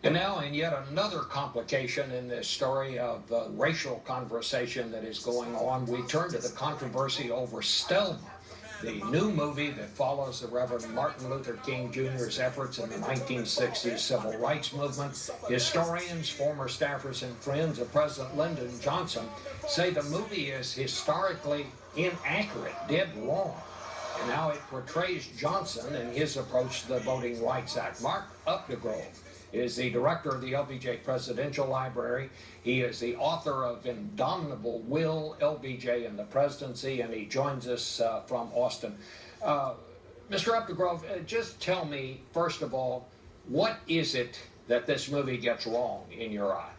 And now, in yet another complication in this story of the racial conversation that is going on, we turn to the controversy over Selma, the new movie that follows the Reverend Martin Luther King Jr.'s efforts in the 1960s civil rights movement. Historians, former staffers, and friends of President Lyndon Johnson say the movie is historically inaccurate, dead wrong. And now it portrays Johnson and his approach to the Voting Rights Act. Mark Updegrove is the director of the LBJ Presidential Library. He is the author of Indomitable Will, LBJ and the Presidency, and he joins us from Austin. Mr. Updegrove, just tell me, first of all, what is it that this movie gets wrong in your eye?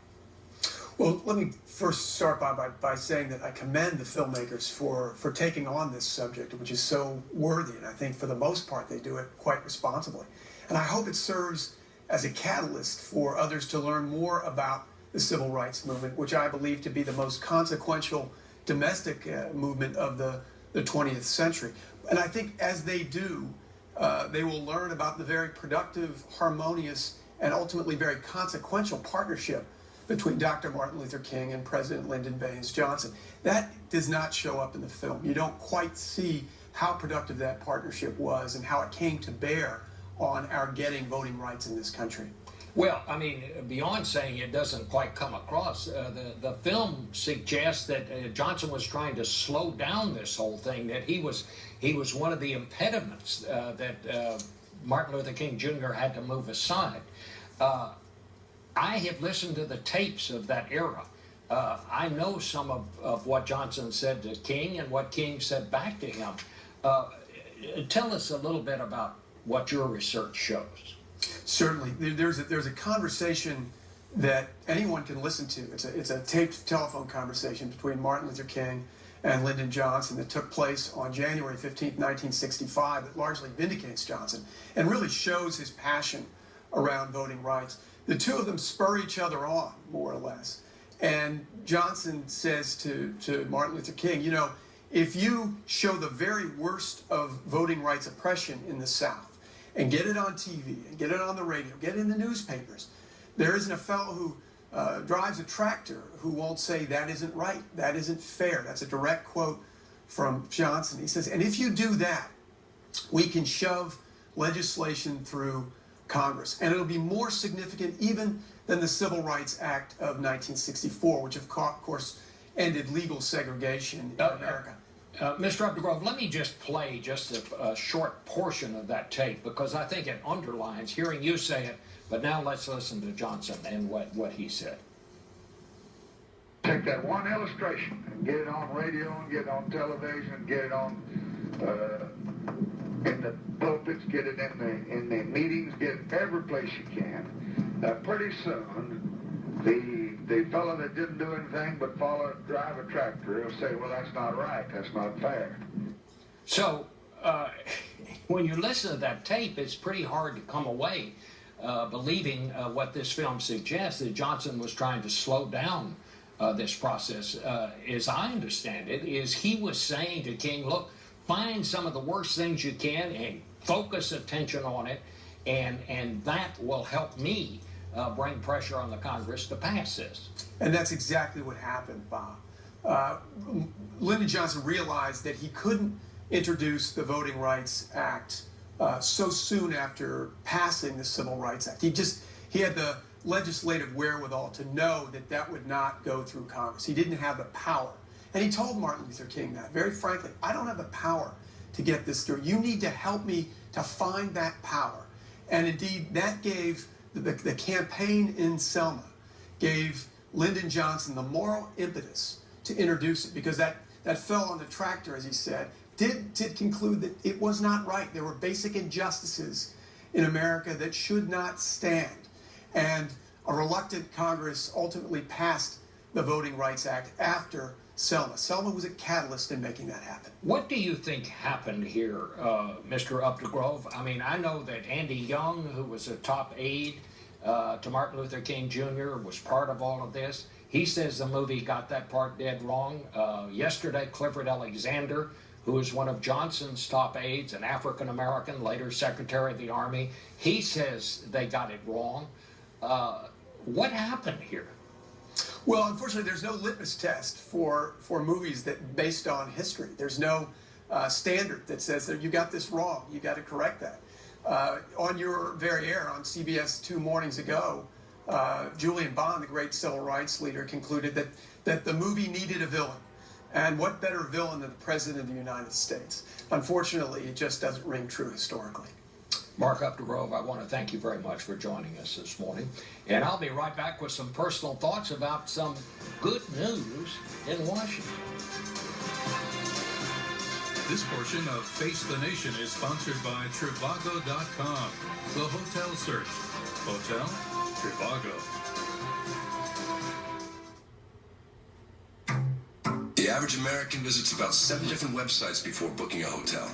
Well, let me first start by saying that I commend the filmmakers for taking on this subject, which is so worthy, and I think for the most part they do it quite responsibly. And I hope it serves as a catalyst for others to learn more about the civil rights movement, which I believe to be the most consequential domestic movement of the 20th century. And I think as they do, they will learn about the very productive, harmonious, and ultimately very consequential partnership between Dr. Martin Luther King and President Lyndon Baines Johnson. That does not show up in the film. You don't quite see how productive that partnership was and how it came to bear on our getting voting rights in this country. Well, I mean, beyond saying it doesn't quite come across, the film suggests that Johnson was trying to slow down this whole thing, that he was one of the impediments that Martin Luther King Jr. had to move aside. I have listened to the tapes of that era. I know some of what Johnson said to King and what King said back to him. Tell us a little bit about what your research shows. Certainly. There's a conversation that anyone can listen to. It's a taped telephone conversation between Martin Luther King and Lyndon Johnson that took place on January 15th, 1965, that largely vindicates Johnson and really shows his passion around voting rights. The two of them spur each other on, more or less. And Johnson says to Martin Luther King, you know, if you show the very worst of voting rights oppression in the South and get it on TV and get it on the radio, get it in the newspapers, there isn't a fellow who drives a tractor who won't say that isn't right, that isn't fair. That's a direct quote from Johnson. He says, and if you do that, we can shove legislation through Congress, and it'll be more significant even than the Civil Rights Act of 1964, which of course ended legal segregation in America. Mr. Updegrove, let me just play just a short portion of that tape, because I think it underlines hearing you say it, but now let's listen to Johnson and what he said. Take that one illustration and get it on radio and get it on television and get it on in the pulpits, get it in the meetings, get it every place you can. Pretty soon, the fellow that didn't do anything but drive a tractor, he'll say, well, that's not right, that's not fair. So, when you listen to that tape, it's pretty hard to come away believing what this film suggests, that Johnson was trying to slow down this process. As I understand it, is he was saying to King, look, find some of the worst things you can and focus attention on it, and that will help me bring pressure on the Congress to pass this. And that's exactly what happened, Bob. Lyndon Johnson realized that he couldn't introduce the Voting Rights Act so soon after passing the Civil Rights Act. He had the legislative wherewithal to know that that would not go through Congress. He didn't have the power. And he told Martin Luther King that, very frankly, I don't have the power to get this through. You need to help me to find that power. And indeed, that gave the campaign in Selma, gave Lyndon Johnson the moral impetus to introduce it, because that fellow on the tractor, as he said, did conclude that it was not right. There were basic injustices in America that should not stand. And a reluctant Congress ultimately passed the Voting Rights Act after Selma. Selma was a catalyst in making that happen. What do you think happened here, Mr. Updegrove? I mean, I know that Andy Young, who was a top aide to Martin Luther King Jr., was part of all of this. He says the movie got that part dead wrong. Yesterday, Clifford Alexander, who is one of Johnson's top aides, an African-American, later Secretary of the Army, he says they got it wrong. What happened here? Well, unfortunately, there's no litmus test for movies that based on history. There's no standard that says that you got this wrong. You got to correct that. On your very air on CBS 2 mornings ago, Julian Bond, the great civil rights leader, concluded that the movie needed a villain. And what better villain than the President of the United States? Unfortunately, it just doesn't ring true historically. Mark Updegrove, I want to thank you very much for joining us this morning. And I'll be right back with some personal thoughts about some good news in Washington. This portion of Face the Nation is sponsored by Trivago.com, the hotel search. Hotel Trivago. The average American visits about 7 different websites before booking a hotel.